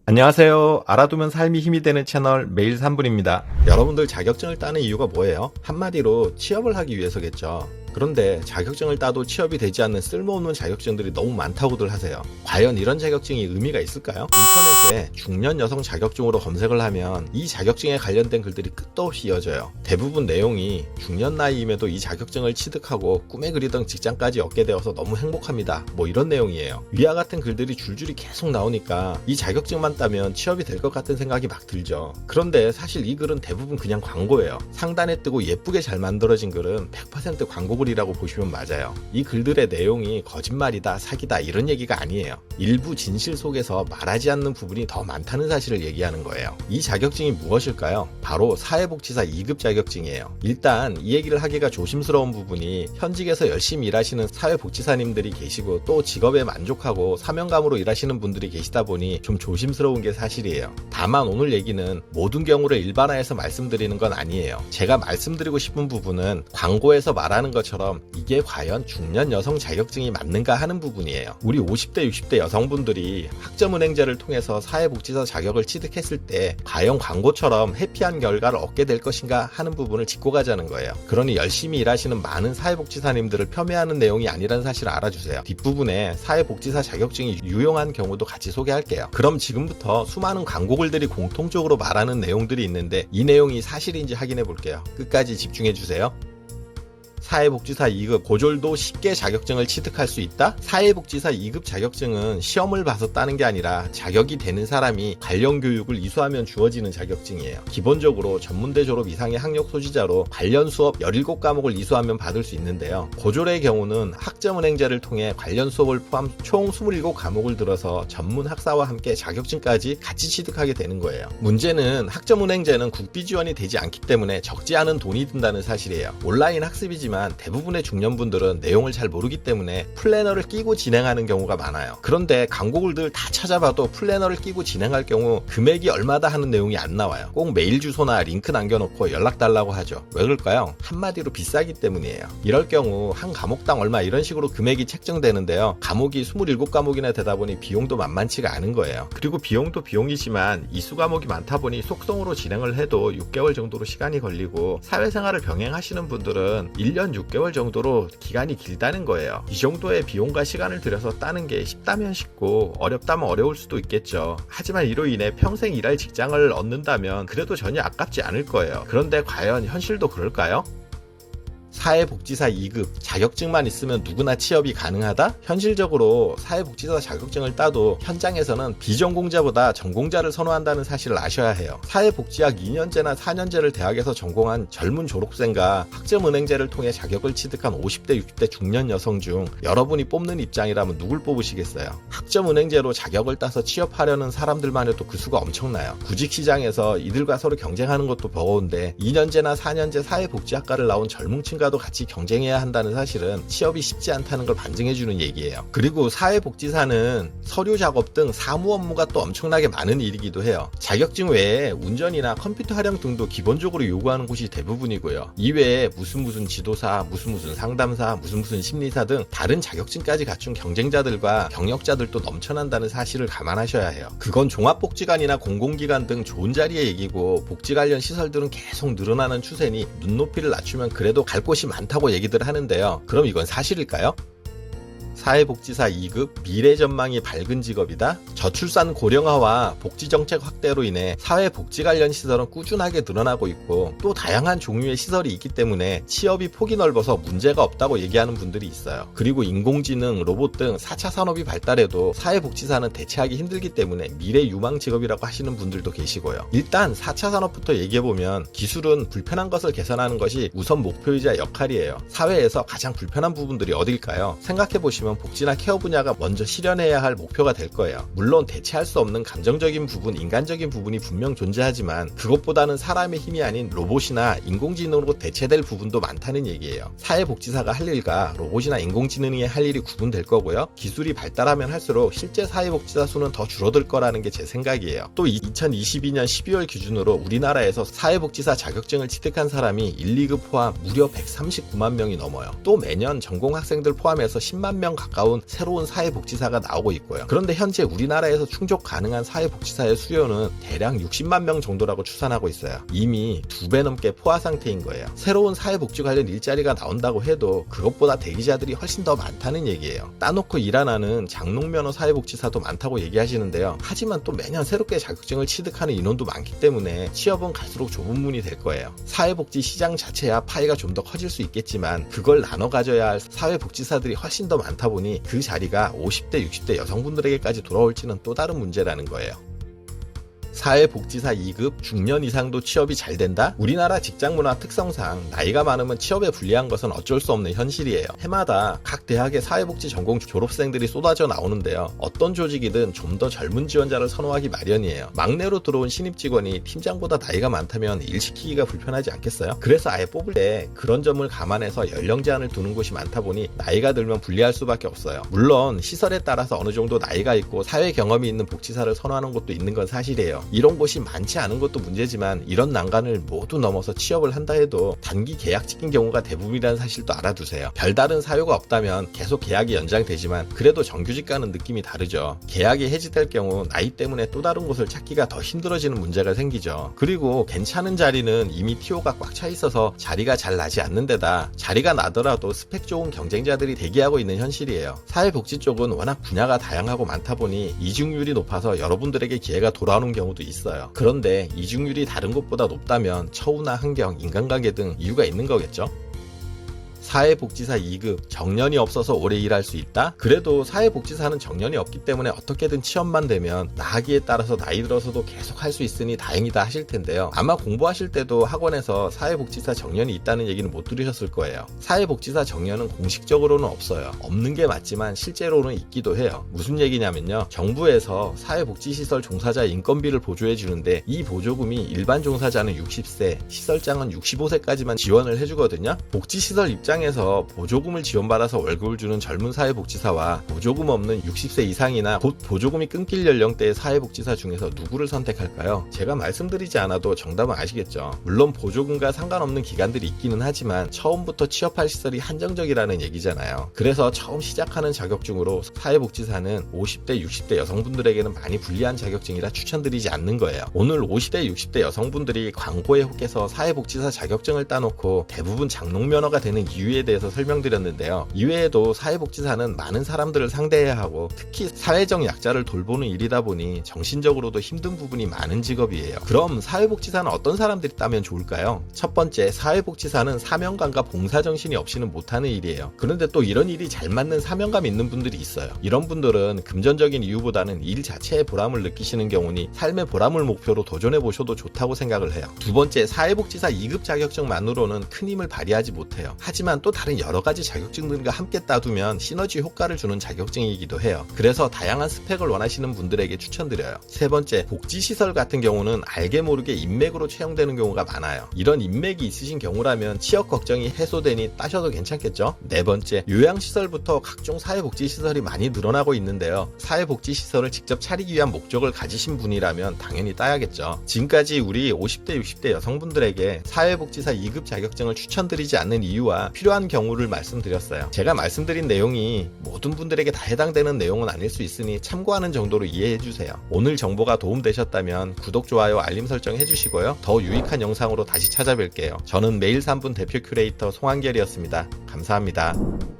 안녕하세요. 알아두면 삶이 힘이 되는 채널 매일 3분입니다. 여러분들 자격증을 따는 이유가 뭐예요? 한마디로 취업을 하기 위해서겠죠. 그런데 자격증을 따도 취업이 되지 않는 쓸모없는 자격증들이 너무 많다고들 하세요. 과연 이런 자격증이 의미가 있을까요? 인터넷에 중년 여성 자격증으로 검색을 하면 이 자격증에 관련된 글들이 끝도 없이 이어져요. 대부분 내용이 중년 나이임에도 이 자격증을 취득하고 꿈에 그리던 직장까지 얻게 되어서 너무 행복합니다. 뭐 이런 내용이에요. 위와 같은 글들이 줄줄이 계속 나오니까 이 자격증만 따면 취업이 될 것 같은 생각이 막 들죠. 그런데 사실 이 글은 대부분 그냥 광고예요. 상단에 뜨고 예쁘게 잘 만들어진 글은 100% 광고글이라고 보시면 맞아요. 이 글들의 내용이 거짓말이다, 사기다 이런 얘기가 아니에요. 일부 진실 속에서 말하지 않는 부분이 더 많다는 사실을 얘기하는 거예요. 이 자격증이 무엇일까요? 바로 사회복지사 2급 자격증이에요. 일단 이 얘기를 하기가 조심스러운 부분이 현직에서 열심히 일하시는 사회복지사님들이 계시고 또 직업에 만족하고 사명감으로 일하시는 분들이 계시다 보니 좀 조심스러운 게 사실이에요. 다만 오늘 얘기는 모든 경우를 일반화해서 말씀드리는 건 아니에요. 제가 말씀드리고 싶은 부분은 광고에서 말하는 것처럼 이게 과연 중년 여성 자격증이 맞는가 하는 부분이에요. 우리 50대, 60대 여성분들이 학점은행제를 통해서 사회복지사 자격을 취득했을 때 과연 광고처럼 해피한 결과를 얻게 될 것인가 하는 부분을 짚고 가자는 거예요. 그러니 열심히 일하시는 많은 사회복지사님들을 폄훼하는 내용이 아니라는 사실을 알아주세요. 뒷부분에 사회복지사 자격증이 유용한 경우도 같이 소개할게요. 그럼 지금부터 수많은 광고글들이 공통적으로 말하는 내용들이 있는데 이 내용이 사실인지 확인해 볼게요. 끝까지 집중해 주세요. 사회복지사 2급 고졸도 쉽게 자격증을 취득할 수 있다? 사회복지사 2급 자격증은 시험을 봐서 따는 게 아니라 자격이 되는 사람이 관련 교육을 이수하면 주어지는 자격증이에요. 기본적으로 전문대 졸업 이상의 학력 소지자로 관련 수업 17과목을 이수하면 받을 수 있는데요. 고졸의 경우는 학점은행제를 통해 관련 수업을 포함 총 27과목을 들어서 전문 학사와 함께 자격증까지 같이 취득하게 되는 거예요. 문제는 학점은행제는 국비 지원이 되지 않기 때문에 적지 않은 돈이 든다는 사실이에요. 온라인 학습이지만 대부분의 중년분들은 내용을 잘 모르기 때문에 플래너를 끼고 진행하는 경우가 많아요. 그런데 광고글들 다 찾아봐도 플래너를 끼고 진행할 경우 금액이 얼마다 하는 내용이 안 나와요. 꼭 메일 주소나 링크 남겨놓고 연락 달라고 하죠. 왜 그럴까요? 한마디로 비싸기 때문이에요. 이럴 경우 한 과목당 얼마 이런 식으로 금액이 책정되는데요. 과목이 27과목이나 되다 보니 비용도 만만치가 않은 거예요. 그리고 비용도 비용이지만 이수 과목이 많다 보니 속성으로 진행을 해도 6개월 정도로 시간이 걸리고 사회생활을 병행하시는 분들은 1년 6개월 정도로 기간이 길다는 거예요. 이 정도의 비용과 시간을 들여서 따는 게 쉽다면 쉽고 어렵다면 어려울 수도 있겠죠. 하지만 이로 인해 평생 일할 직장을 얻는다면 그래도 전혀 아깝지 않을 거예요. 그런데 과연 현실도 그럴까요? 사회복지사 2급 자격증만 있으면 누구나 취업이 가능하다? 현실적으로 사회복지사 자격증을 따도 현장에서는 비전공자보다 전공자를 선호한다는 사실을 아셔야 해요. 사회복지학 2년제나 4년제를 대학에서 전공한 젊은 졸업생과 학점은행제를 통해 자격을 취득한 50대, 60대 중년 여성 중 여러분이 뽑는 입장이라면 누굴 뽑으시겠어요? 학점은행제로 자격을 따서 취업하려는 사람들만 해도 그 수가 엄청나요. 구직시장에서 이들과 서로 경쟁하는 것도 버거운데 2년제나 4년제 사회복지학과를 나온 젊은 층과 도 같이 경쟁해야 한다는 사실은 취업이 쉽지 않다는 걸 반증해주는 얘기예요. 그리고 사회복지사는 서류 작업 등 사무 업무가 또 엄청나게 많은 일이기도 해요. 자격증 외에 운전이나 컴퓨터 활용 등도 기본적으로 요구하는 곳이 대부분이고요. 이외에 무슨 지도사, 무슨 상담사, 무슨 심리사 등 다른 자격증까지 갖춘 경쟁자들과 경력자들도 넘쳐난다는 사실을 감안하셔야 해요. 그건 종합복지관이나 공공기관 등 좋은 자리의 얘기고 복지 관련 시설들은 계속 늘어나는 추세니 눈높이를 낮추면 그래도 갈 곳이 많다고 얘기들 하는데요. 그럼 이건 사실일까요? 사회복지사 2급 미래 전망이 밝은 직업이다. 저출산 고령화와 복지정책 확대로 인해 사회복지 관련 시설은 꾸준하게 늘어나고 있고 또 다양한 종류의 시설이 있기 때문에 취업이 폭이 넓어서 문제가 없다고 얘기하는 분들이 있어요. 그리고 인공지능, 로봇 등 4차 산업이 발달해도 사회복지사는 대체하기 힘들기 때문에 미래 유망 직업이라고 하시는 분들도 계시고요. 일단 4차 산업부터 얘기해보면 기술은 불편한 것을 개선하는 것이 우선 목표이자 역할이에요. 사회에서 가장 불편한 부분들이 어딜까요? 생각해보시면 복지나 케어 분야가 먼저 실현해야 할 목표가 될 거예요. 물론 대체할 수 없는 감정적인 부분, 인간적인 부분이 분명 존재하지만 그것보다는 사람의 힘이 아닌 로봇이나 인공지능으로 대체될 부분도 많다는 얘기예요. 사회복지사가 할 일과 로봇이나 인공지능이 할 일이 구분될 거고요. 기술이 발달하면 할수록 실제 사회복지사 수는 더 줄어들 거라는 게 제 생각이에요. 또 2022년 12월 기준으로 우리나라에서 사회복지사 자격증을 취득한 사람이 1, 2급 포함 무려 139만 명이 넘어요. 또 매년 전공학생들 포함해서 10만 명 가까운 새로운 사회복지사가 나오고 있고요. 그런데 현재 우리나라에서 충족 가능한 사회복지사의 수요는 대략 60만 명 정도라고 추산하고 있어요. 이미 2배 넘게 포화 상태인 거예요. 새로운 사회복지 관련 일자리가 나온다고 해도 그것보다 대기자들이 훨씬 더 많다는 얘기예요. 따놓고 일 안 하는 장롱면허 사회복지사도 많다고 얘기하시는데요. 하지만 또 매년 새롭게 자격증을 취득하는 인원도 많기 때문에 취업은 갈수록 좁은 문이 될 거예요. 사회복지 시장 자체야 파이가 좀 더 커질 수 있겠지만 그걸 나눠 가져야 할 사회복지사들이 훨씬 더 많다 보니 그 자리가 50대, 60대 여성분들에게까지 돌아올지는 또 다른 문제라는 거예요. 사회복지사 2급 중년 이상도 취업이 잘 된다? 우리나라 직장문화 특성상 나이가 많으면 취업에 불리한 것은 어쩔 수 없는 현실이에요. 해마다 각 대학의 사회복지 전공 졸업생들이 쏟아져 나오는데요. 어떤 조직이든 좀 더 젊은 지원자를 선호하기 마련이에요. 막내로 들어온 신입 직원이 팀장보다 나이가 많다면 일 시키기가 불편하지 않겠어요? 그래서 아예 뽑을 때 그런 점을 감안해서 연령 제한을 두는 곳이 많다 보니 나이가 들면 불리할 수밖에 없어요. 물론 시설에 따라서 어느 정도 나이가 있고 사회 경험이 있는 복지사를 선호하는 곳도 있는 건 사실이에요. 이런 곳이 많지 않은 것도 문제지만 이런 난관을 모두 넘어서 취업을 한다 해도 단기 계약직인 경우가 대부분이라는 사실도 알아두세요. 별다른 사유가 없다면 계속 계약이 연장되지만 그래도 정규직과는 느낌이 다르죠. 계약이 해지될 경우 나이 때문에 또 다른 곳을 찾기가 더 힘들어지는 문제가 생기죠. 그리고 괜찮은 자리는 이미 TO가 꽉 차 있어서 자리가 잘 나지 않는 데다 자리가 나더라도 스펙 좋은 경쟁자들이 대기하고 있는 현실이에요. 사회복지 쪽은 워낙 분야가 다양하고 많다 보니 이중률이 높아서 여러분들에게 기회가 돌아오는 경우도 있어요. 그런데 이중률이 다른 곳보다 높다면 처우나 환경, 인간관계 등 이유가 있는 거겠죠? 사회복지사 2급 정년이 없어서 오래 일할 수 있다? 그래도 사회복지사는 정년이 없기 때문에 어떻게든 취업만 되면 나하기에 따라서 나이 들어서도 계속 할 수 있으니 다행이다 하실 텐데요. 아마 공부하실 때도 학원에서 사회복지사 정년이 있다는 얘기는 못 들으셨을 거예요. 사회복지사 정년은 공식적으로는 없어요. 없는 게 맞지만 실제로는 있기도 해요. 무슨 얘기냐면요. 정부에서 사회복지시설 종사자 인건비를 보조해 주는데 이 보조금이 일반 종사자는 60세, 시설장은 65세까지만 지원을 해주거든요. 복지시설 입장에서 보조금을 지원받아서 월급을 주는 젊은 사회복지사와 보조금 없는 60세 이상이나 곧 보조금이 끊길 연령대의 사회복지사 중에서 누구를 선택할까요? 제가 말씀드리지 않아도 정답은 아시겠죠. 물론 보조금과 상관없는 기간들이 있기는 하지만 처음부터 취업할 시설이 한정적이라는 얘기잖아요. 그래서 처음 시작하는 자격증으로 사회복지사는 50대, 60대 여성분들에게는 많이 불리한 자격증이라 추천드리지 않는 거예요. 오늘 50대, 60대 여성분들이 광고에 혹해서 사회복지사 자격증을 따놓고 대부분 장롱면허가 되는 이유에 대해서 설명드렸는데요. 이외에도 사회복지사는 많은 사람들을 상대해야 하고 특히 사회적 약자를 돌보는 일이다 보니 정신적으로도 힘든 부분이 많은 직업이에요. 그럼 사회복지사는 어떤 사람들이 따면 좋을까요? 첫 번째, 사회복지사는 사명감과 봉사정신이 없이는 못하는 일이에요. 그런데 또 이런 일이 잘 맞는 사명감 있는 분들이 있어요. 이런 분들은 금전적인 이유보다는 일 자체의 보람을 느끼시는 경우니 삶의 보람을 목표로 도전해 보셔도 좋다고 생각을 해요. 두 번째, 사회복지사 2급 자격증만으로는 큰 힘을 발휘하지 못해요. 하지만 또 다른 여러 가지 자격증들과 함께 따두면 시너지 효과를 주는 자격증이기도 해요. 그래서 다양한 스펙을 원하시는 분들에게 추천드려요. 세 번째, 복지시설 같은 경우는 알게 모르게 인맥으로 채용되는 경우가 많아요. 이런 인맥이 있으신 경우라면 취업 걱정이 해소되니 따셔도 괜찮겠죠? 네 번째, 요양시설부터 각종 사회복지시설이 많이 늘어나고 있는데요. 사회복지시설을 직접 차리기 위한 목적을 가지신 분이라면 당연히 따야겠죠. 지금까지 우리 50대, 60대 여성분들에게 사회복지사 2급 자격증을 추천드리지 않는 이유와 필요한 경우를 말씀드렸어요. 제가 말씀드린 내용이 모든 분들에게 다 해당되는 내용은 아닐 수 있으니 참고하는 정도로 이해해주세요. 오늘 정보가 도움되셨다면 구독, 좋아요, 알림 설정 해주시고요. 더 유익한 영상으로 다시 찾아뵐게요. 저는 매일 3분 대표 큐레이터 송한결이었습니다. 감사합니다.